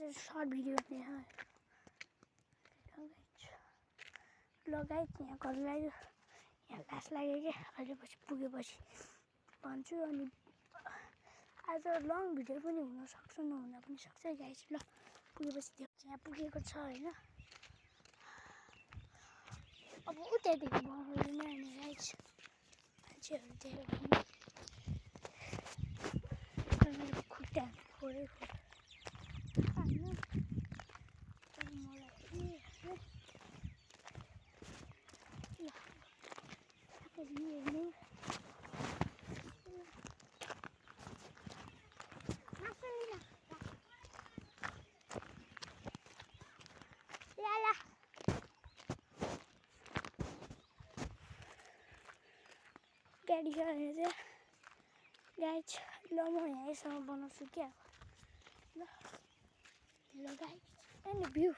चाहिँ short video हुने लगाइ यहाँ गर्नु लाग्यो यहाँ लास लाग्यो क्या अहिले पछि पुगेपछि भन्छु अनि आज लङ भिडियो पनि हुनसक्छ नहुन पनि सक्छ गाइस ल पुगेपछि देख्छ यहाँ पुगेको छ होइन अब उतादेखि बनाउनु आउने गाइस मान्छेहरू देख्यो भने मेरो खुट्टा फोरै होइन मलाई हेर्नु गाडी छ भने चाहिँ गाइस ल म यहीँसम्म बनाउँछु क्या ल गाइस अनि भ्यू